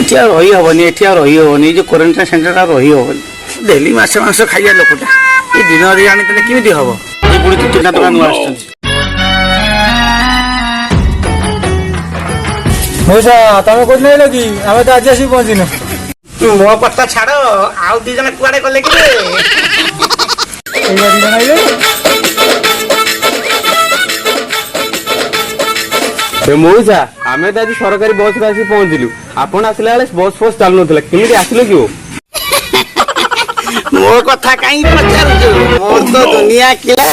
ଏଠି ଆଉ ରହିହେବନି ଏ ଯେଉଁ କ୍ୱାରେଣ୍ଟାଇନ୍ ସେଣ୍ଟରଟା ରହିହେବନି। ଡେଲି ମାଛ ମାଂସ ଖାଇବା ଲୋକଟା ଏ ଦିନ ଜାଣିଥିଲେ କେମିତି ହବ? ଏ ପୁଣି 2-3ଟା ଟଙ୍କା ନୂଆ ଆସୁଛନ୍ତି। ମଉସା ତମେ କୋଉଠି ନେଇଲ କି? ଆମେ ତ ଆଜି ଆସିକି ପହଞ୍ଚିନୁ। ମୋ କଥା ଛାଡ, ଆଉ 2 ଜଣ କୁଆଡେ ଗଲେ କି? ଏଇଟା 2 ଜଣ ଆଇଲେ। ମଉସା ଆମେ ତ ଆଜି ସରକାରୀ ବସରେ ଆସି ପହଞ୍ଚିଲୁ। ଆପଣ ଆସିଲା ବେଳେ ବସ୍ ଚାଲୁନଥିଲା, କେମିତି ଆସିଲେ କି? ମୋ କଥା କାହିଁ ପଚାରୁଛୁ? ମୋର ତ ଦୁନିଆ କିଲା।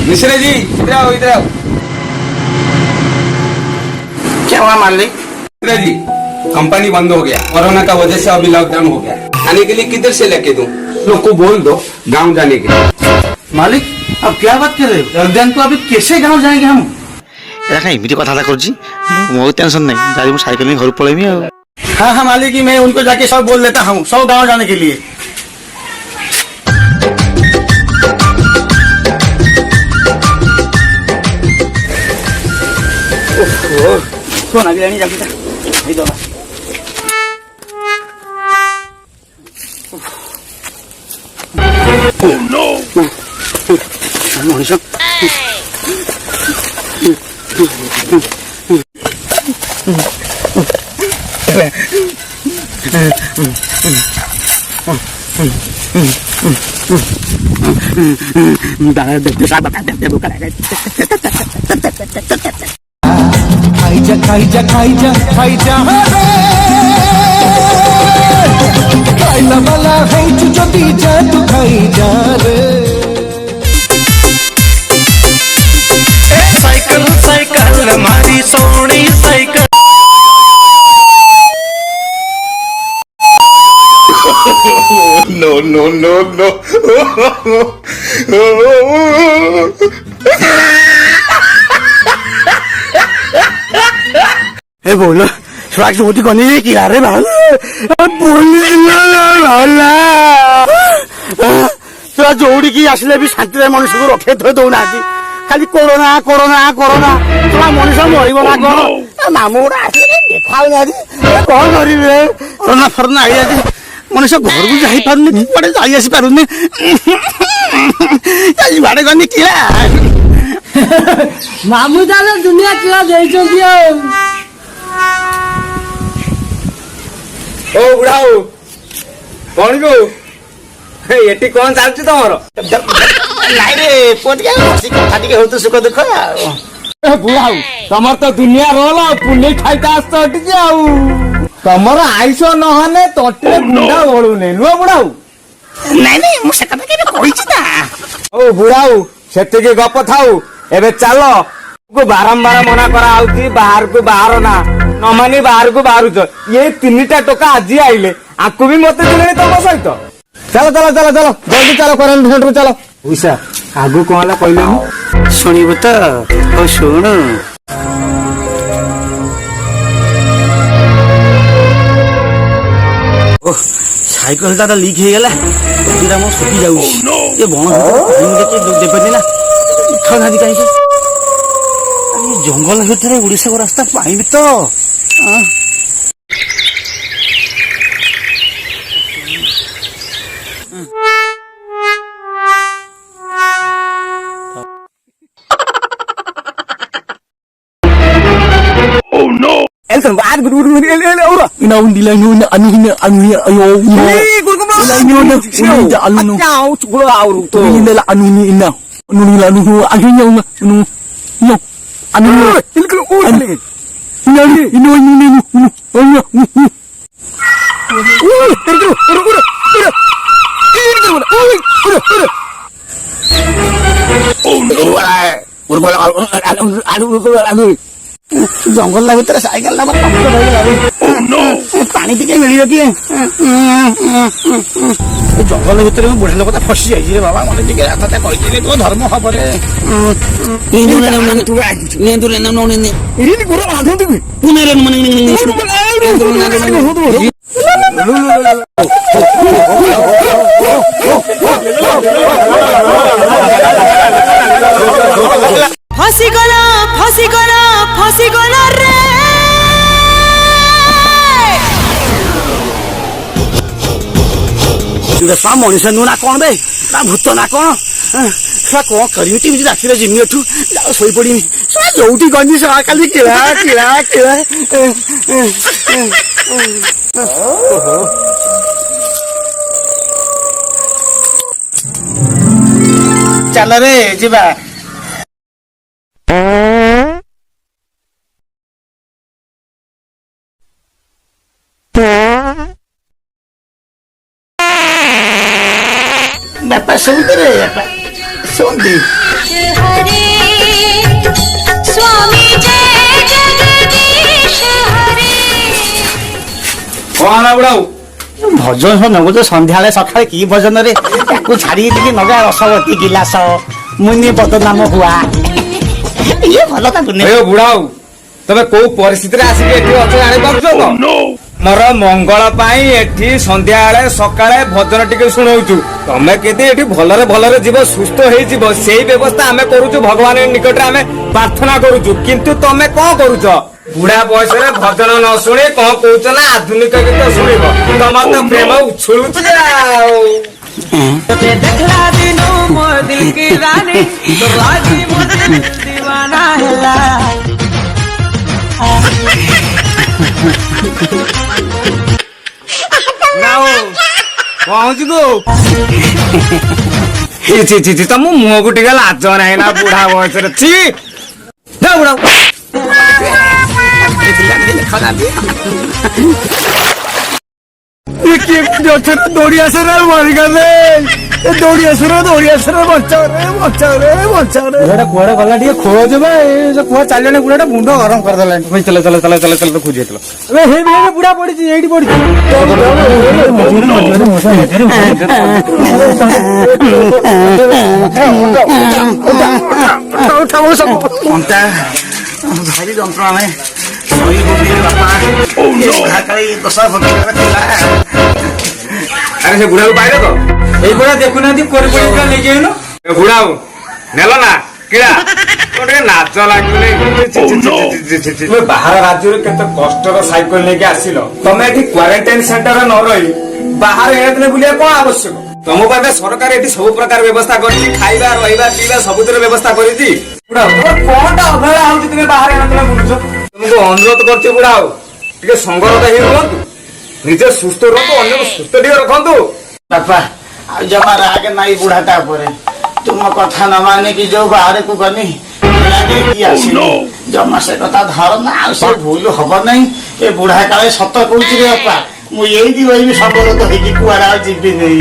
मिश्रा जी इधर आओ इधर आओ। क्या हुआ मालिक? मिश्रा जी कंपनी बंद हो गया, कोरोना का वजह से अभी लॉकडाउन हो गया। आने के लिए किधर से लेके दूं? लोग को बोल दो गांव जाने के लिए। मालिक अब क्या बात कर रहे हो? लॉकडाउन को अभी कैसे गांव जाएंगे हम? ऐसा इमिटी कथा करुची, बहुत टेंशन नहीं, जारी मैं साइकिल में घर पड़ेगी। हाँ मालिक, मैं उनको जाके सब बोल देता हूँ, सब गांव जाने के लिए। कौन आ गया? नहीं जाता इधर। Oh no! मनीषा खाइजा खाइला वाला है जो दी जा तू खाई जा रे। साइकिल साइकिल मारी सोनी cycle. No no no no. ए बोलो स्वाग होती कौन है कि यार बोला जोड़ी की आसले भी शांति मनुष्य को रखे थो दौना खाली कोरोना कोरोना कोरोना मनुष्य मरब ना कौन मामू गुड़ा आसले देखा कौन करेंगे कोरोना फरोना आई मनुष्य घर को जापारे कड़े जासी पारे बाड़े गनी किला मामू ताले दुनिया किला देइछथि ओ बुढ़ाऊ कौन को ये कौन चलती तुम नाई रे पोटिया बसी कथा टिके होतो सुख दुख बुढ़ाऊ तमर तो दुनिया रोल पुण्य खाइता आस्त टिके आउ तमर आइस नहने तटे गुंडा बळुने नुआ बुढ़ाऊ नाई नाई मु से कथा के कहिछि ना ओ बुढ़ाऊ सेतिके गप थाऊ एबे चलो को बारंबार मना करा आउती बाहर को बाहर ना न मानी बाहर को बाहर ये 3टा टोका आज आइले आकु भी मते दिले तुम सहित चलो चलो चलो चलो जल्दी चलो क्वारंटाइन सेंटर चलो उषा आगु कोला कहले सुनिबो त ओ सुन ओ साइकिल ता लीक हे गेला पूरा मो सुखी जाउ ये बण देखे देबनी ना खाना दी काई जंगल भितर उड़ीसा को रास्ता पाइबी तो Elton baad guru el ora ina undila ina anu ayo ina ina anu chao chula auru to ina anu ina anu no anu ilkul ule ina जंगल भितर साइकेल पानी टे मिल जंगल भितर बुढ़ा लोक फसी जाइए बाबा मत कही तो धर्म हम ଶୁଆ ମଣିଷ ନୁହଁ ନା କଣ ବେ ନା ଭୂତ ନା କଣ ଶୁଆ କଣ କରିବି କେମିତି ରାତିରେ ଯିମି ଏଠୁ ଯାଉ ଶୋଇପଡିମି ଶୁଆ ଯୋଉଠି ଗନି ଶୁଆ ଖାଲି କିଳା କିଳା କିଳା ଚାଲ ରେ ଯିବା ବାପା ଶୁଣନ୍ତି ରେ ବାପା ଶୁଣନ୍ତି हरे स्वामी जय जगदीश हरे କଣ ବୁଢାଉ ଭଜନ ନବ ତ ସନ୍ଧ୍ୟାବେଳେ ସକାଳେ କି ଭଜନରେ ତାକୁ ଛାଡିକି ଟିକେ ନଗା ରସବତୀ ଗିଲାସ ମୁନି ବଦନାମ ହୁଆ ଇଏ ଭଲ ତାକୁ ଏ ବୁଢାଉ ତମେ କୋଉ ପରିସ୍ଥିତିରେ ଆସିକି ଏଠି ଅଛ ଜାଣିପାରୁଛ ତ ମୋର ମଙ୍ଗଳ ପାଇଁ ଏଠି ସନ୍ଧ୍ୟାବେଳେ ସକାଳେ ଭଜନ ଟିକେ ଶୁଣଉଛୁ ତମେ କେତେ ଏଠି ଭଲରେ ଭଲରେ ଯିବ ସୁସ୍ଥ ହେଇଯିବ ସେଇ ବ୍ୟବସ୍ଥା ଆମେ କରୁଛୁ ଭଗବାନଙ୍କ ନିକଟରେ ଆମେ ପ୍ରାର୍ଥନା କରୁଛୁ କିନ୍ତୁ ତମେ କଣ କରୁଛ ବୁଢା ବୟସରେ ଭଜନ ନ ଶୁଣି କଣ କହୁଛ ନା ଆଧୁନିକ ଗୀତ ଶୁଣିବ ତମର ତ ପ୍ରେମ ଉଛୁଳୁଛି ଆଉ देखला दिनो मोर दिल की रानी तो राजी मुझे दीवाना हैला କହୁଛୁ ତୁ ତମ ମୁହଁକୁ ଟିକେ ଲାଜ ନାହିଁ ନା ବୁଢା ବୟସରେ ଛି ବୁଢା ଦୌଡ଼ି ଆସରେ ମରିଗଲେ ଦୌଡ଼ି ଆସରେ ବଞ୍ଚାରେ କୁଆଡେ ଗଲା ଟିକେ ଖୋଜ ବା କୁଆ ଚାଲିଲାଣି ବୁଢାଟା ମୁଣ୍ଡ ଗରମ କରିଦେଲାଣି ଚାଲ ଚାଲ ଚାଲ ଚାଲ ଚାଲ ଖୋଜି ଯାଇଥିଲ ବୁଢା ପଡିଛି ଏଇଠି ପଡିଛି ଭାରି ଯନ୍ତ୍ରଣା ନାହିଁ ଶୋଇ ପଡ଼ିଲେ ବାପା ଦଶା ଆରେ ସେ ବୁଢାକୁ ପାଇଲ ତ ଏଇଭଳିଆ ଦେଖୁନାହାନ୍ତି କୋରି ପଡିକା ନେଇଯାଇନ ବୁଢାଉ ନେଲ ନା କିଳା ଟିକେ ନାଚ ଲାଗୁନି ବାହାର ରାଜ୍ୟରୁ କେତେ କଷ୍ଟର ସାଇକେଲ ନେଇକି ଆସିଲ ତମେ ଏଠି କ୍ୱାରେଣ୍ଟାଇନ ସେଣ୍ଟରରେ ନ ରହି ବାହାରେ ଏଣେ ବୁଲିବା କଣ ଆବଶ୍ୟକ ତମ ପାଖେ ସରକାର ଏଠି ସବୁ ପ୍ରକାର ବ୍ୟବସ୍ଥା କରିଛି ଖାଇବା ରହିବା ପିଇବା ସବୁଥିର ବ୍ୟବସ୍ଥା କରିଛି କଣଟା ଅବହେଳା ହଉଛି ତୁମେ ବାହାରେ ଏଣେ ବୁଲୁଛ ତୁମକୁ ଅନୁରୋଧ କରୁଛି ବୁଢାଉ ଟିକେ ସଂଗରତ ହେଇ ରୁହନ୍ତୁ ନିଜେ ସୁସ୍ଥ ରୁହନ୍ତୁ ଅନ୍ୟକୁ ସୁସ୍ଥ ଟିକେ ରଖନ୍ତୁ ବାପା ଆଉ ଜମା ରାଗ ନାଇଁ ବୁଢାଟା ଉପରେ ତୁମ କଥା ନ ମାନିକି ଯୋଉ ବାହାରକୁ ଗନି ନେଇକି ଆସିଲି ଜମା ସେ କଥା ଧରନା ଆଉ ସେ ଭୁଲ ହବ ନାହିଁ ଏ ବୁଢା କାଳେ ସତ କହୁଛି ରେ ବାପା ମୁଁ ଏଇଠି ରହିବି ସବରତ ହେଇକି କୁଆଡେ ଆଉ ଯିବିନି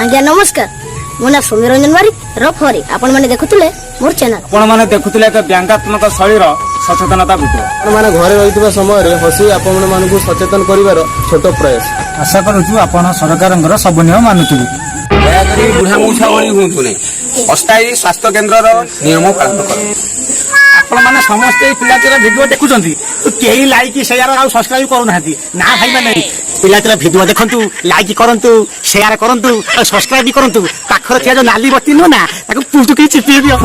ଆଜ୍ଞା ନମସ୍କାର ମୋ ନାଁ ସୌମ୍ୟରଞ୍ଜନ ବାରିକ ରଫରି ଆପଣମାନେ ଦେଖୁଥିଲେ ମୋର ଚ୍ୟାନେଲ ଆପଣମାନେ ଦେଖୁଥିଲେ ଏକ ବ୍ୟଙ୍ଗାତ୍ମକ ଶୈଳୀର ସଚେତନତା ଭିଡ଼ିଓ ଆପଣମାନେ ଘରେ ରହିଥିବା ସମୟରେ ହସି ଆପଣମାନଙ୍କୁ ସଚେତନ କରିବାର ଛୋଟ ପ୍ରୟାସ ଆଶା କରୁଛୁ ଆପଣ ସରକାରଙ୍କର ସବୁ ନିୟମ ମାନୁଥିବେ ଦୟାକରି ବୁଢା ମଉସା ଭଳି ହୁଅନ୍ତୁ ନାହିଁ ଅସ୍ଥାୟୀ ସ୍ୱାସ୍ଥ୍ୟ କେନ୍ଦ୍ରର ନିୟମ ପାଳନ କରନ୍ତୁ ଆପଣମାନେ ସମସ୍ତେ ଏଇ ପିଲାଟିର ଭିଡିଓ ଦେଖୁଛନ୍ତି କେହି ଲାଇକ୍ ସେୟାର ଆଉ ସବସ୍କ୍ରାଇବ କରୁନାହାନ୍ତି ନା ଭାଇମାନେ ପିଲାଟିର ଭିଡିଓ ଦେଖନ୍ତୁ ଲାଇକ୍ କରନ୍ତୁ ସେୟାର କରନ୍ତୁ ଆଉ ସବସ୍କ୍ରାଇବ କରନ୍ତୁ ପାଖରେ ଥିବା ଯୋଉ ନାଲି ବତି ନୁହଁ ନା ତାକୁ ପୁଟୁକି ଚିପି ଦିଅ